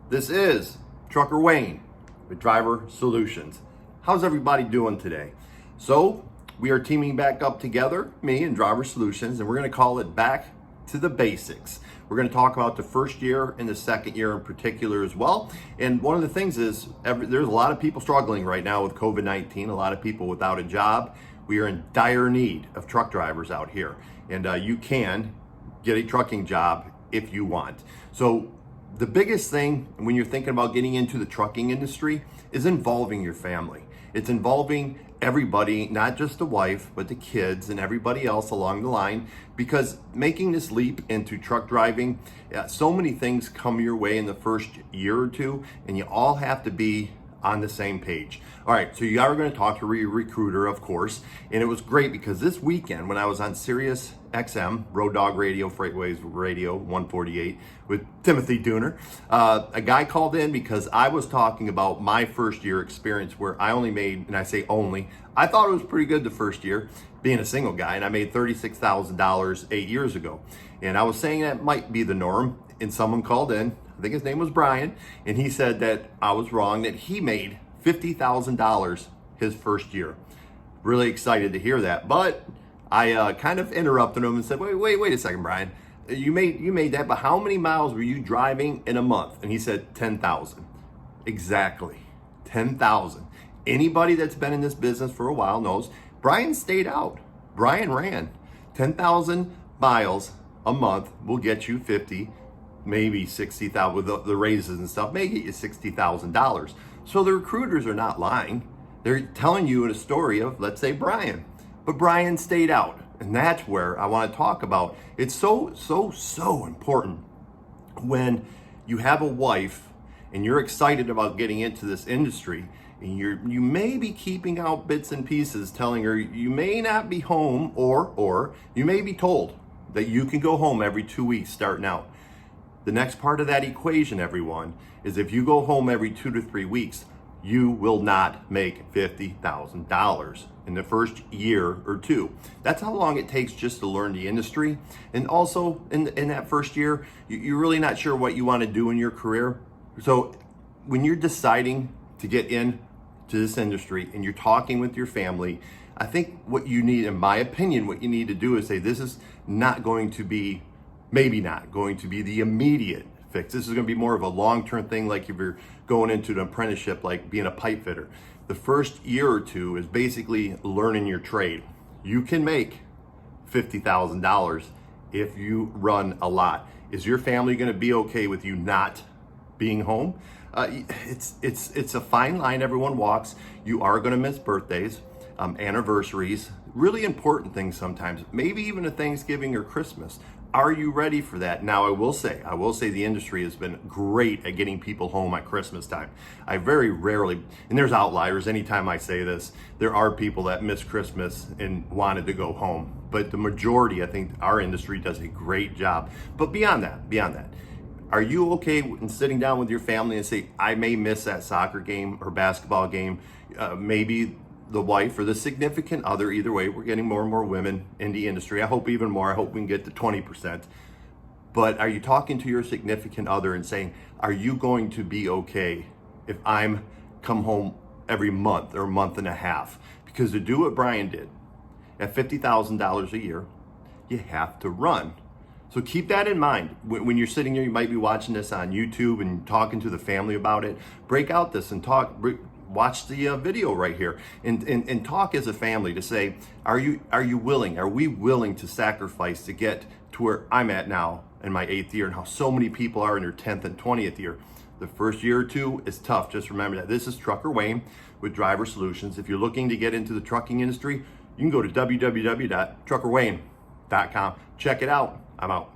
This is Trucker Wayne with Driver Solutions. How's everybody doing today? So we are teaming back up together, me and Driver Solutions, and we're going to call it Back to the Basics. We're going to talk about the first year and the second year in particular as well. And one of the things is there's a lot of people struggling right now with COVID-19, a lot of people without a job. We are in dire need of truck drivers out here. And you can get a trucking job if you want. So the biggest thing when you're thinking about getting into the trucking industry is involving your family. It's involving everybody, not just the wife, but the kids and everybody else along the line, because making this leap into truck driving, so many things come your way in the first year or two, and you all have to be on the same page. All right, so you are going to talk to your recruiter, of course, and it was great because this weekend when I was on Sirius XM, Road Dog Radio, Freightways Radio 148 with Timothy Dooner, a guy called in because I was talking about my first year experience where I only made, and I say only, I thought it was pretty good the first year being a single guy, and I made $36,000 8 years ago. And I was saying that might be the norm, and someone called in, I think his name was Brian, and he said that I was wrong, that he made $50,000 his first year. Really excited to hear that, but I kind of interrupted him and said, wait a second, Brian. You made that, but how many miles were you driving in a month? And he said 10,000. Exactly, 10,000. Anybody that's been in this business for a while knows Brian stayed out. Brian ran. 10,000 miles a month will get you 50, maybe 60,000 with the raises and stuff, may get you $60,000. So the recruiters are not lying. They're telling you a story of, let's say, Brian. But Brian stayed out. And that's where I want to talk about. It's so important when you have a wife and you're excited about getting into this industry, and you may be keeping out bits and pieces, telling her you may not be home, or you may be told that you can go home every 2 weeks starting out. The next part of that equation, everyone, is if you go home every 2 to 3 weeks, you will not make $50,000 in the first year or two. That's how long it takes just to learn the industry. And also in that first year, you're really not sure what you want to do in your career. So when you're deciding to get into this industry and you're talking with your family, I think what you need, in my opinion, what you need to do is say, this is not going to be, maybe not going to be the immediate fix. This is going to be more of a long-term thing, like if you're going into an apprenticeship, like being a pipe fitter. The first year or two is basically learning your trade. You can make $50,000 if you run a lot. Is your family going to be okay with you not being home? It's a fine line everyone walks. You are going to miss birthdays, anniversaries, really important things sometimes, maybe even a Thanksgiving or Christmas. Are you ready for that? Now, I will say the industry has been great at getting people home at Christmas time. I very rarely, and there's outliers, anytime I say this, there are people that miss Christmas and wanted to go home. But the majority, I think our industry does a great job. But beyond that, are you okay in sitting down with your family and say, I may miss that soccer game or basketball game, maybe the wife or the significant other, either way, we're getting more and more women in the industry. I hope even more. I hope we can get to 20%. But are you talking to your significant other and saying, are you going to be okay if I'm come home every month or month and a half? Because to do what Brian did at $50,000 a year, you have to run. So keep that in mind. When you're sitting here, you might be watching this on YouTube and talking to the family about it. Break out this and talk. Watch the video right here and talk as a family to say, are you willing? Are we willing to sacrifice to get to where I'm at now in my 8th year, and how so many people are in their 10th and 20th year? The first year or two is tough. Just remember that. This is Trucker Wayne with Driver Solutions. If you're looking to get into the trucking industry, you can go to www.truckerwayne.com. Check it out. I'm out.